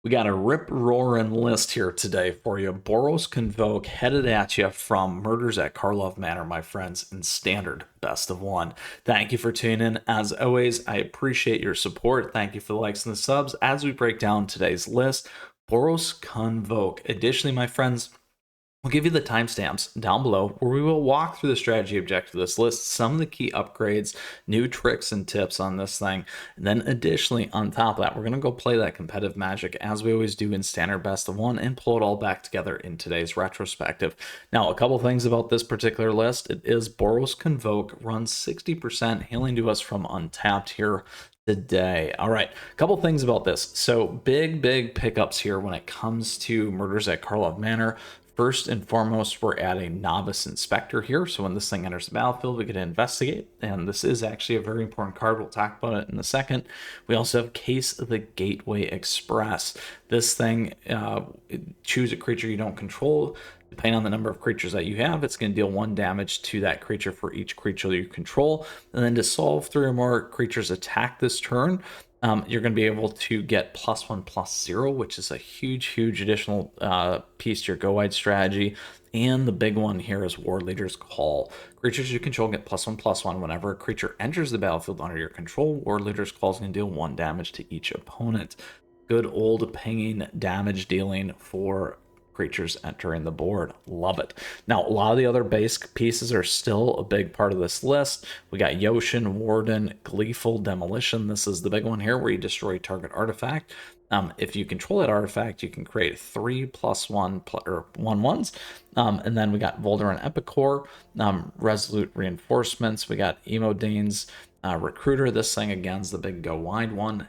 We got a rip-roaring list here today for you. Boros Convoke headed at you from Murders at Karlov Manor, my friends, in Standard Best of One. Thank you for tuning in. As always, I appreciate your support. Thank you for the likes and the subs as we break down today's list. Boros Convoke. Additionally, my friends, we'll give you the timestamps down below where we will walk through the strategy objective of this list, some of the key upgrades, new tricks and tips on this thing. And then additionally, on top of that, we're going to go play that competitive magic as we always do in Standard Best of One and pull it all back together in today's retrospective. Now, a couple things about this particular list. It is Boros Convoke, runs 60%, hailing to us from Untapped here today. All right, a couple things about this. So big pickups here when it comes to Murders at Karlov Manor. First and foremost, we're adding Novice Inspector here. So when this thing enters the battlefield, we get to investigate. And this is actually a very important card. We'll talk about it in a second. We also have Case of the Gateway Express. This thing, choose a creature you don't control. Depending on the number of creatures that you have, it's going to deal 1 damage to that creature for each creature you control. And then to solve 3 or more creatures attack this turn, you're going to be able to get +1/+0, which is a huge additional piece to your go-wide strategy. And the big one here is War Leader's Call. Creatures you control get +1/+1 whenever a creature enters the battlefield under your control. War Leader's Call is going to deal 1 damage to each opponent. Good old pinging damage dealing for creatures entering the board. Love it. Now, a lot of the other base pieces are still a big part of this list. We got Yoshin, Warden, Gleeful Demolition. This is the big one here where you destroy target artifact. If you control that artifact, you can create 3 +1 or 1/1s. And then we got Voldemort and Epicor, Resolute Reinforcements. We got Emodane's Recruiter. This thing again is the big go wide one.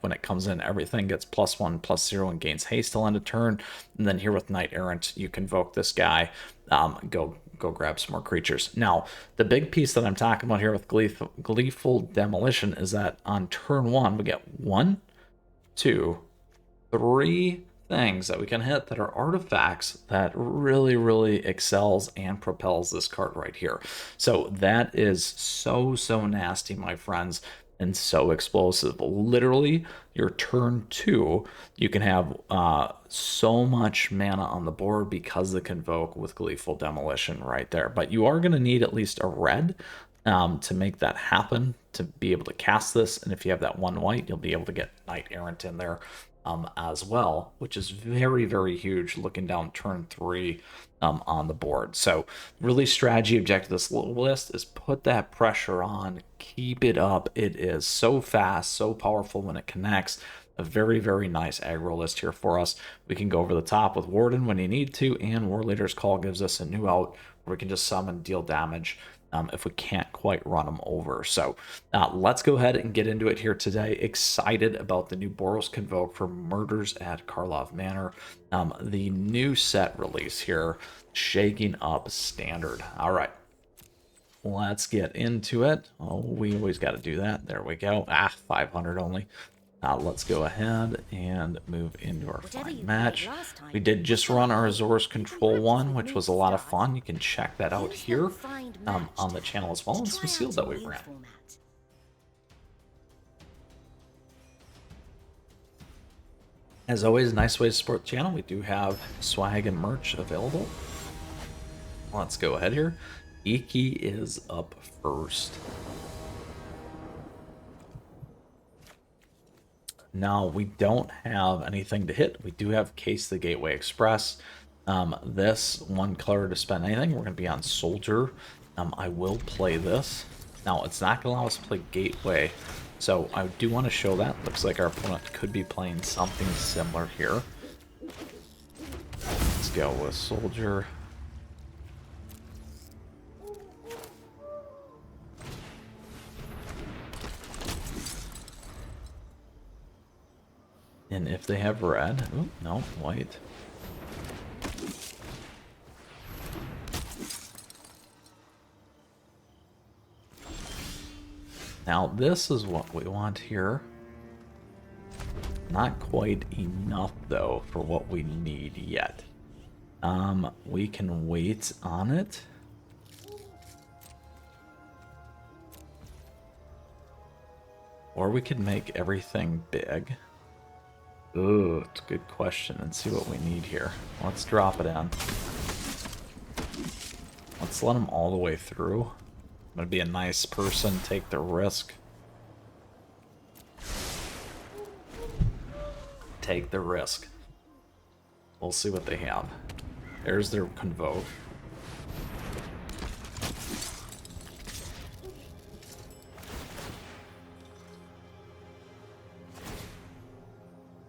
When it comes in, everything gets +1/+0 and gains haste till end of turn. And then here with Knight Errant, you convoke this guy, go grab some more creatures. Now, the big piece that I'm talking about here with Gleeful Demolition is that on turn 1, we get 1, 2, 3 things that we can hit that are artifacts that really excels and propels this card right here. So that is so nasty, my friends, and so explosive. Literally, your turn 2, you can have so much mana on the board because of the Convoke with Gleeful Demolition right there. But you are going to need at least a red to make that happen, to be able to cast this. And if you have that 1 white, you'll be able to get Knight Errant in there as well, which is very huge looking down turn 3 on the board. So really strategy objective of this little list is put that pressure on, keep it up. It is so fast, so powerful when it connects. A very nice aggro list here for us. We can go over the top with Warden when you need to, and War Leader's Call gives us a new out where we can just summon, deal damage if we can't quite run them over. So let's go ahead and get into it here today. Excited about the new Boros Convoke for Murders at Karlov Manor. The new set release here, shaking up Standard. All right, let's get into it. Oh, we always got to do that. There we go. 500 only. Let's go ahead and move into our final match. We did just run our Azorius Control 1, which was a lot of fun. You can check that out here on the channel as well, and some seals that we ran. As always, nice way to support the channel. We do have swag and merch available. Let's go ahead here. Iki is up first. Now, we don't have anything to hit. We do have Case the Gateway Express. This 1 color to spend anything. We're going to be on Soldier. I will play this. Now, it's not going to allow us to play Gateway, so I do want to show that. Looks like our opponent could be playing something similar here. Let's go with Soldier. And if they have red, oh, no, white. Now this is what we want here. Not quite enough though for what we need yet. We can wait on it. Or we could make everything big. Ooh, it's a good question. And see what we need here. Let's drop it in. Let's let him all the way through. I'm gonna be a nice person, take the risk. Take the risk. We'll see what they have. There's their Convoke.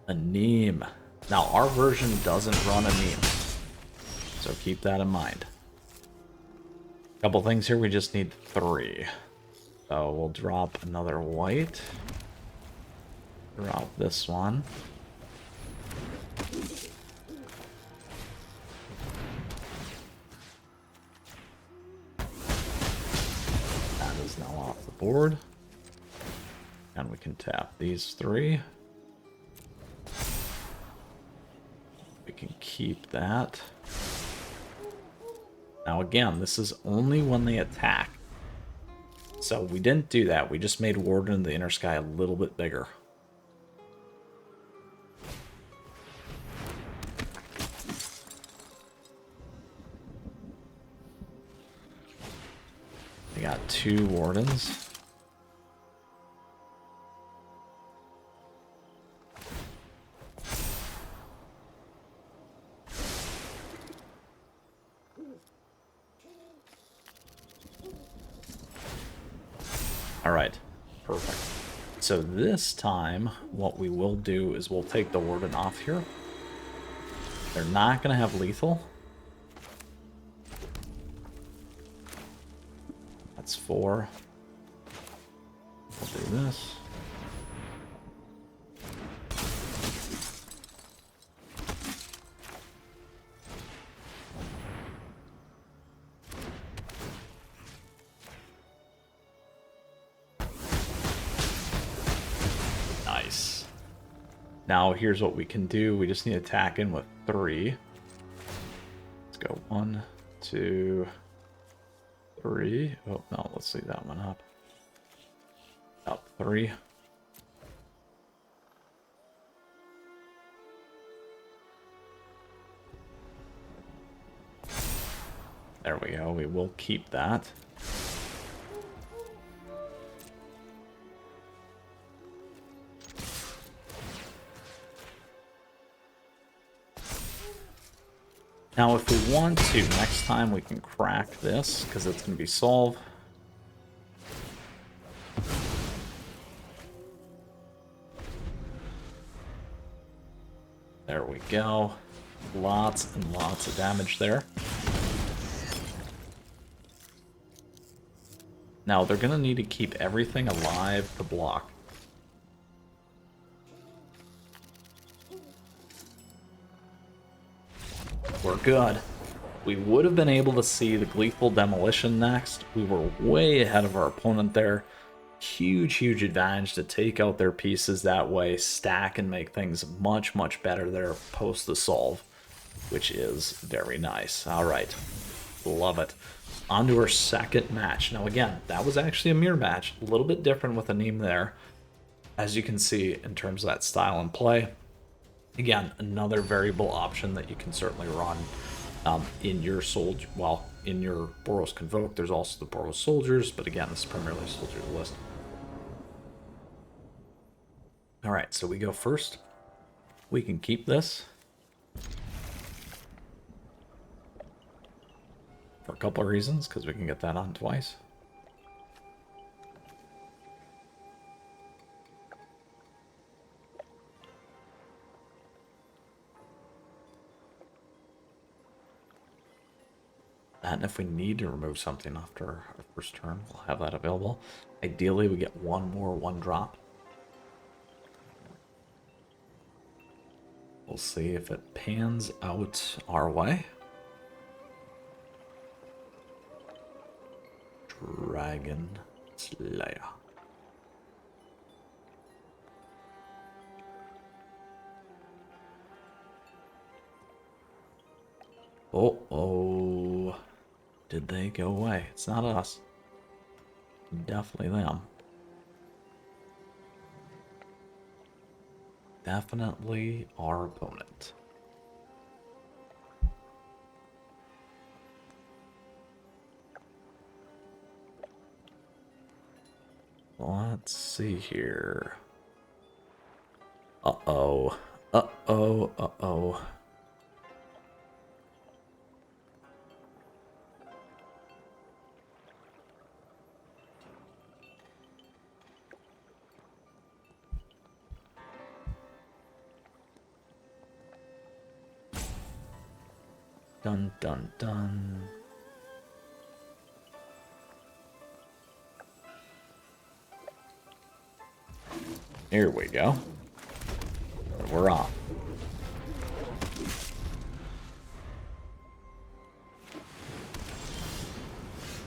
A Neem. Now, our version doesn't run a Neem, so keep that in mind. Couple things here, we just need 3. So we'll drop another white. Drop this one. That is now off the board. And we can tap these 3. We can keep that. Now again, this is only when they attack. So we didn't do that. We just made Warden of the Inner Sky a little bit bigger. We got 2 Wardens. Alright, perfect. So this time, what we will do is we'll take the Warden off here. They're not going to have lethal. That's 4. We'll do this. Nice. Now here's what we can do. We just need to attack in with 3. Let's go 1, 2, 3. Oh, no, let's leave that one up. Up 3. There we go. We will keep that. Now, if we want to, next time we can crack this, because it's going to be solve. There we go. Lots and lots of damage there. Now, they're going to need to keep everything alive to block. We're good. We would have been able to see the Gleeful Demolition next. We were way ahead of our opponent there. Huge, huge advantage to take out their pieces that way, stack and make things much, much better there post the solve, which is very nice. All right, love it. On to our second match. Now again, that was actually a mirror match, a little bit different with Aneem there, as you can see in terms of that style and play. Again, another variable option that you can certainly run in your soldier. Well, in your Boros Convoke, there's also the Boros Soldiers, but again, this is primarily Soldiers list. All right, so we go first. We can keep this for a couple of reasons, because we can get that on twice. And if we need to remove something after our first turn, we'll have that available. Ideally, we get one more 1-drop. We'll see if it pans out our way. Dragon Slayer. Oh. Did they go away? It's not us. Definitely them. definitely our opponent. Let's see here. Uh-oh. Uh-oh. Uh-oh. Dun, dun, dun. Here we go. We're off.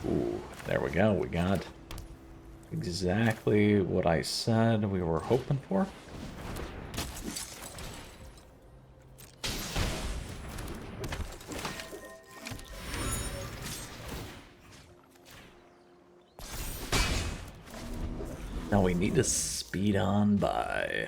Ooh, there we go. We got exactly what I said we were hoping for. Now we need to speed on by.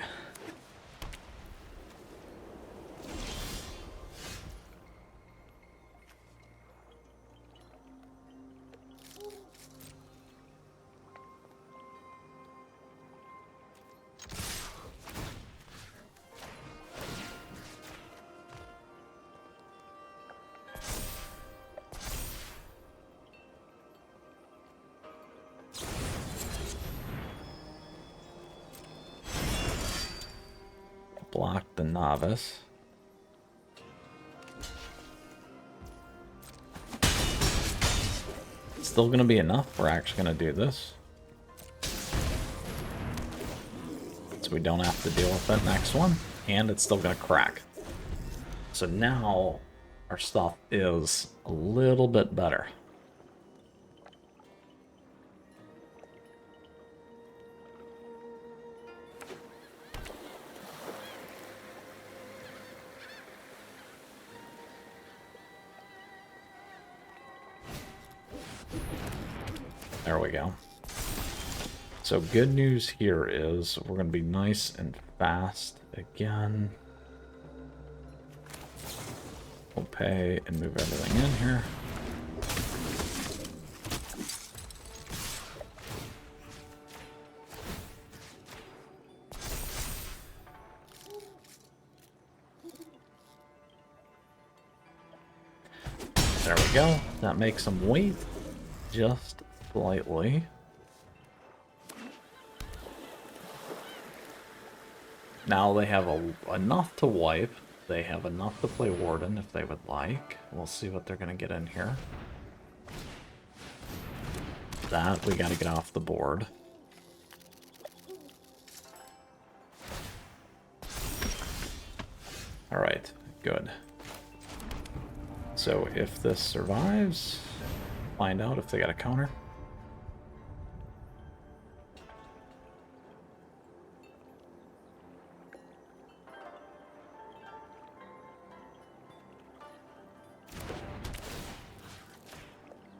Block the novice. Still gonna be enough. We're actually gonna do this. So we don't have to deal with that next one. And it's still gonna crack. So now our stuff is a little bit better. There we go. So good news here is we're going to be nice and fast again. We'll pay and move everything in here. There we go. That makes them wait just slightly. Now they have enough to wipe. They have enough to play Warden if they would like. We'll see what they're going to get in here. That we got to get off the board. Alright, good. So if this survives, find out if they got a counter.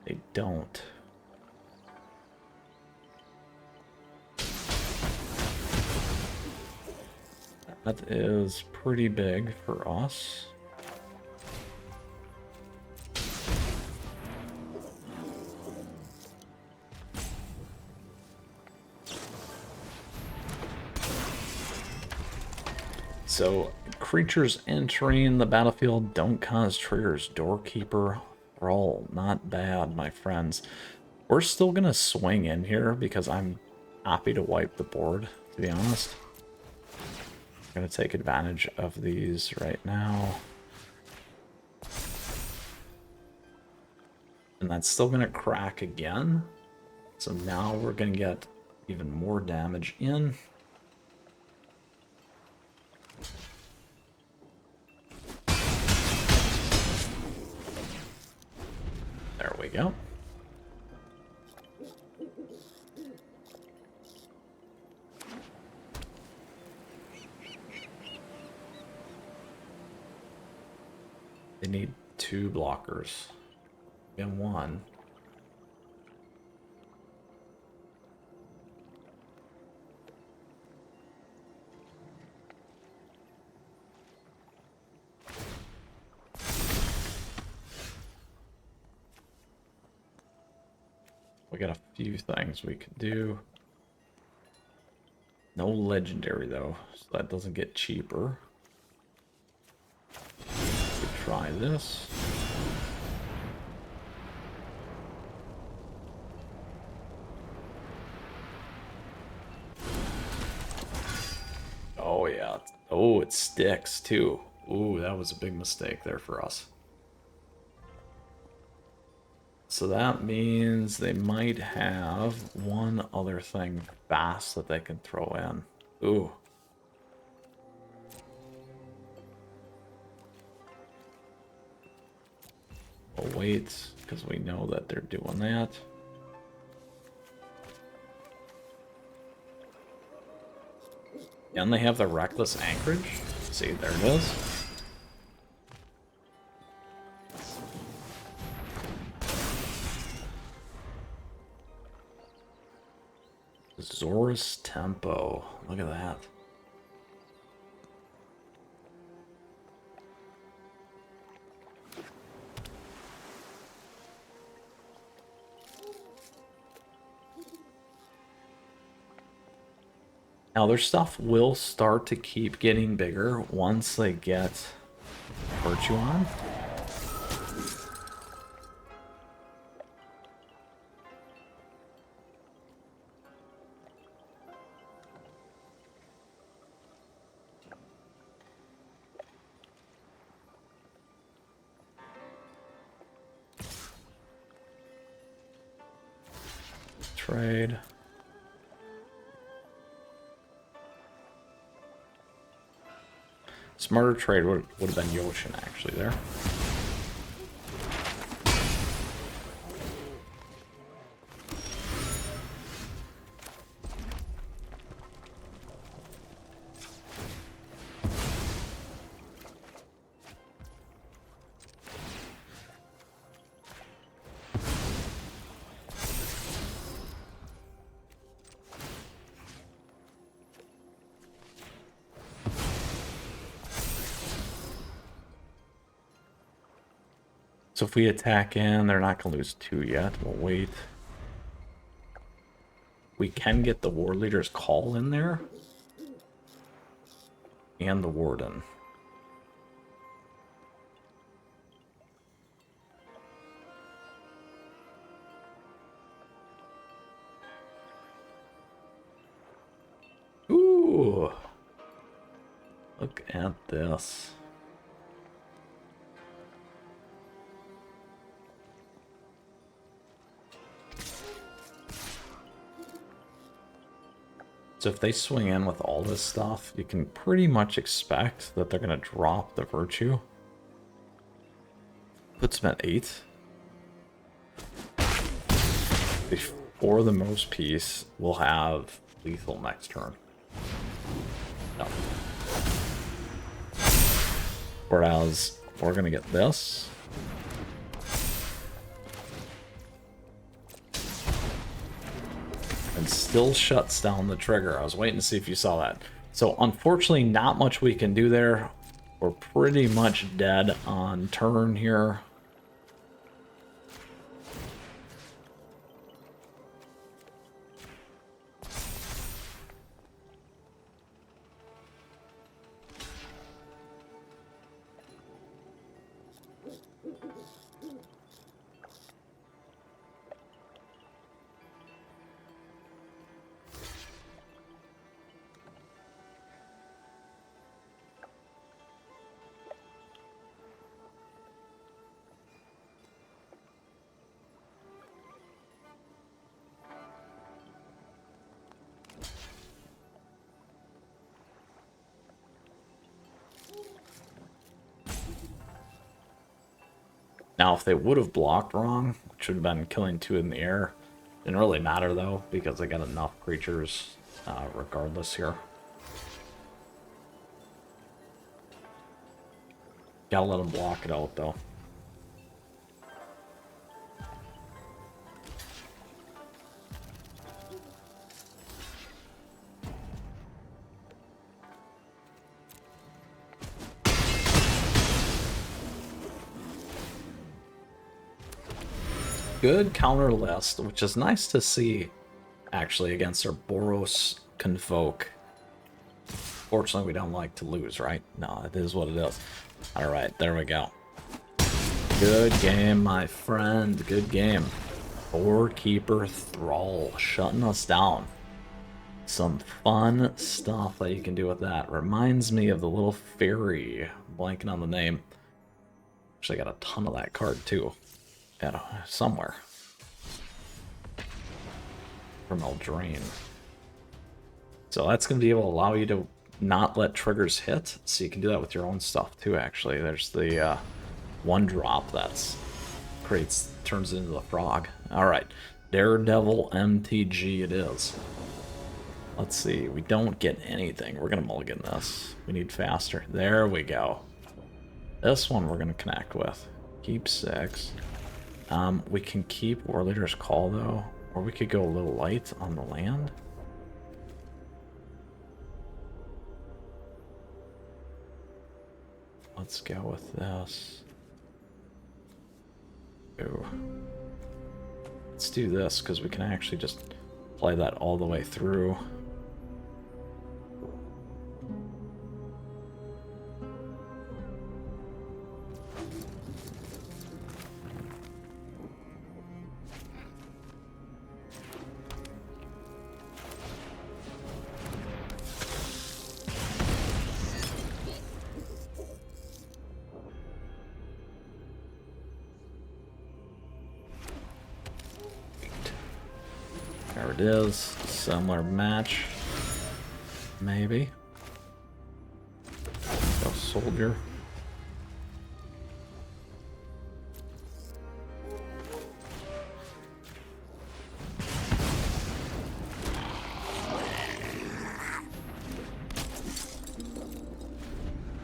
They don't. That is pretty big for us. So, creatures entering the battlefield don't cause triggers. Doorkeeper, roll. Not bad, my friends. We're still going to swing in here because I'm happy to wipe the board, to be honest. I'm going to take advantage of these right now. And that's still going to crack again. So now we're going to get even more damage in. There we go. They need 2 blockers. And 1. got a few things we could do. No legendary though, so that doesn't get cheaper. We try this. Oh yeah. Oh, it sticks too. Ooh, that was a big mistake there for us. So that means they might have one other thing fast that they can throw in. Ooh. We'll wait, because we know that they're doing that. And they have the Reckless Anchorage. See, there it is. Azorius Tempo. Look at that. Now their stuff will start to keep getting bigger once they get Virtue on. Trade. Smarter trade would have been Yoshin actually there. So if we attack in, they're not going to lose 2 yet. We'll wait. We can get the War Leader's Call in there. And the Warden. Ooh! Look at this. So if they swing in with all this stuff, you can pretty much expect that they're going to drop the Virtue. Puts them at 8. Before the most piece, we'll have lethal next turn. No. Whereas, we're going to get this. And still shuts down the trigger. I was waiting to see if you saw that. So unfortunately, not much we can do there. We're pretty much dead on turn here. Now, if they would have blocked wrong, which would have been killing 2 in the air, didn't really matter though, because they got enough creatures regardless here. Gotta let them block it out though. good counter list, which is nice to see, actually, against our Boros Convoke. Fortunately, we don't like to lose, right? No, it is what it is. All right, there we go. Good game, my friend. Good game. Keeper Thrall shutting us down. Some fun stuff that you can do with that. Reminds me of the little fairy. Blanking on the name. Actually, I got a ton of that card too. Somewhere. From Eldraine. So that's going to be able to allow you to not let triggers hit. So you can do that with your own stuff too, actually. There's the one drop that's turns it into the frog. Alright. Daredevil MTG it is. Let's see. We don't get anything. We're going to mulligan this. We need faster. There we go. This one we're going to connect with. Keep 6. We can keep War Leader's Call, though. Or we could go a little light on the land. Let's go with this. Ooh. Let's do this, because we can actually just play that all the way through. There it is. Similar match. Maybe. Go soldier.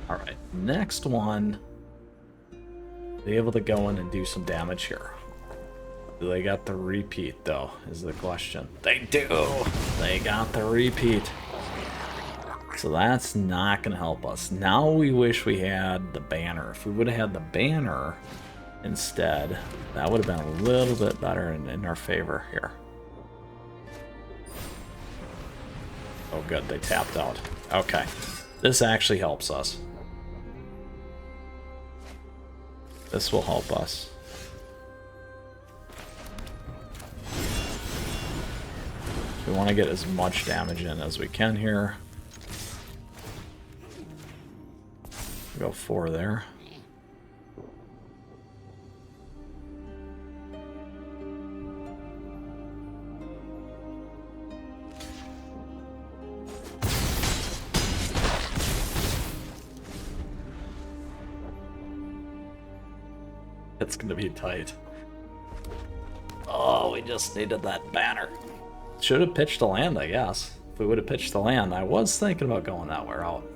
Alright, next one. Be able to go in and do some damage here. Do they got the repeat, though, is the question. They do! They got the repeat. So that's not going to help us. Now we wish we had the banner. If we would have had the banner instead, that would have been a little bit better in our favor here. Oh, good. They tapped out. Okay. This actually helps us. This will help us. We want to get as much damage in as we can here. Go 4 there. It's gonna be tight. Oh, we just needed that banner. Should have pitched the land, I guess. If we would have pitched the land, I was thinking about going that way out.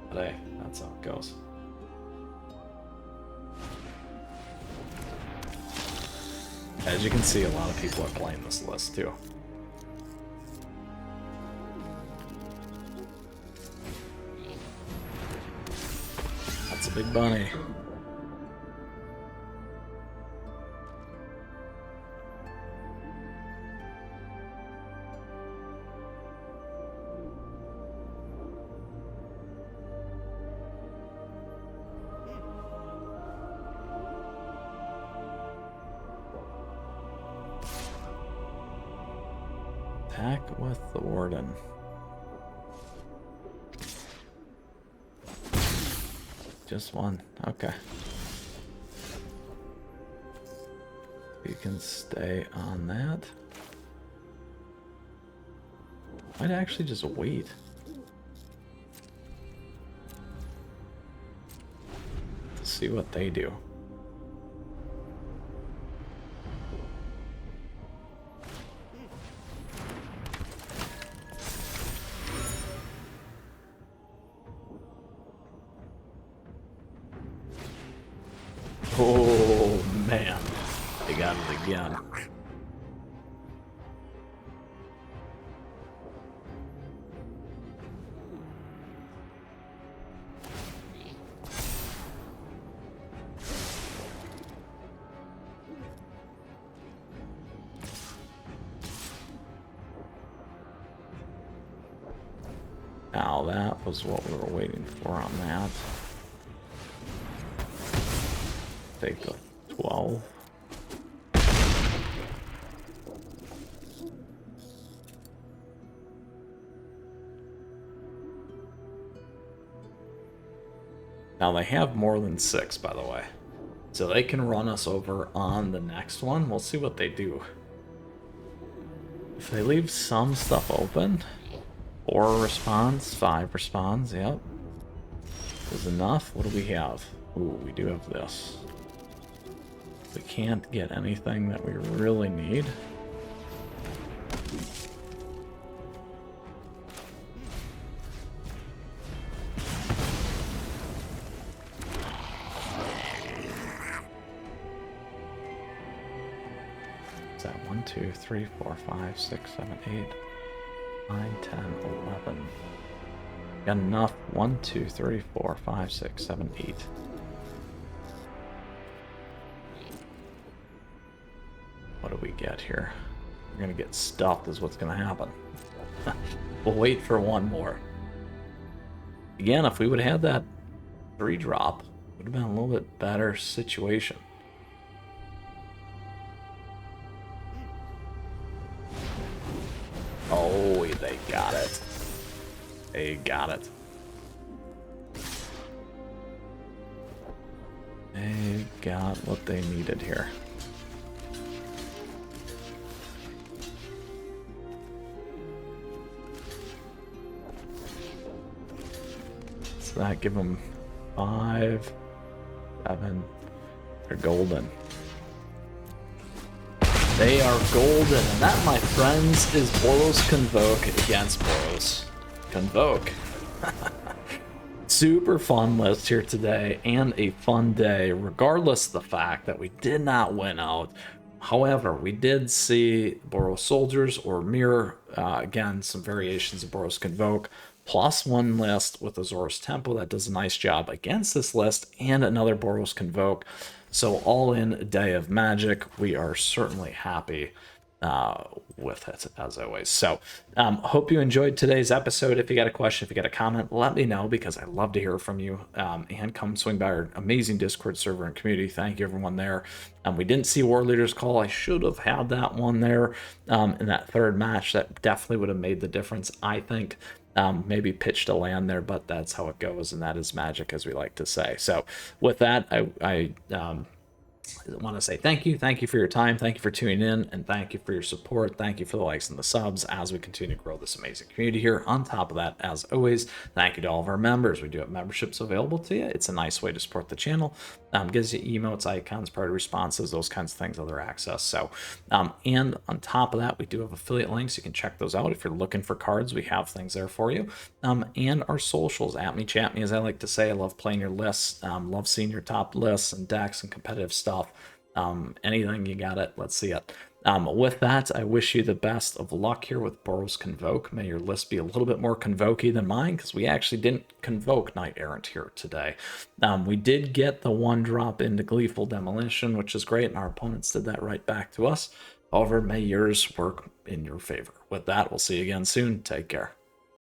But hey, that's how it goes. As you can see, a lot of people are playing this list too. That's a big bunny. Attack with the Warden. Just one. Okay. You can stay on that. I'd actually just wait. To see what they do. Oh, man. They got it again. Now that was what we were waiting for on that. Take the 12. Now they have more than 6, by the way. So they can run us over on the next one. We'll see what they do. If they leave some stuff open, 4 responds, 5 responds, yep. Is enough. What do we have? Ooh, we do have this. We can't get anything that we really need. Is that 1, 2, 3, 4, 5, 6, 7, 8, 9, 10, 11. Got enough. 1, 2, 3, 4, 5, 6, 7, 8. What do we get here? We're gonna get stuffed is what's gonna happen. We'll wait for one more. Again, if we would have had that 3-drop, it would have been a little bit better situation. Oh, they got it. They got it. They got what they needed here. So that give them 5, 7. They're golden. They are golden, and that, my friends, is Boros Convoke against Boros Convoke. Super fun list here today, and a fun day, regardless of the fact that we did not win out. However, we did see Boros Soldiers or Mirror, again, some variations of Boros Convoke, plus one list with Azorius Temple that does a nice job against this list, and another Boros Convoke. So all in a day of magic. We are certainly happy with it, as always. So hope you enjoyed today's episode. If you got a question, if you got a comment, let me know, because I love to hear from you. And come swing by our amazing Discord server and community. Thank you, everyone there. We didn't see War Leaders Call. I should have had that one there in that third match. That definitely would have made the difference, I think. Maybe pitched a land there, but that's how it goes, and that is magic, as we like to say. So with that, I want to say thank you for your time, thank you for tuning in, and thank you for your support. Thank you for the likes and the subs as we continue to grow this amazing community here. On top of that, as always, thank you to all of our members. We do have memberships available to you. It's a nice way to support the channel. Gives you emotes, icons, priority responses, those kinds of things, other access. So and on top of that, we do have affiliate links. You can check those out if you're looking for cards. We have things there for you. And our socials, at me, chat me, as I like to say. I love playing your lists, love seeing your top lists and decks and competitive stuff. Anything, you got it, let's see it. With that, I wish you the best of luck here with Boros Convoke. May your list be a little bit more convoke-y than mine, because we actually didn't convoke Knight Errant here today. We did get the 1-drop into Gleeful Demolition, which is great, and our opponents did that right back to us. However, may yours work in your favor. With that, we'll see you again soon. Take care.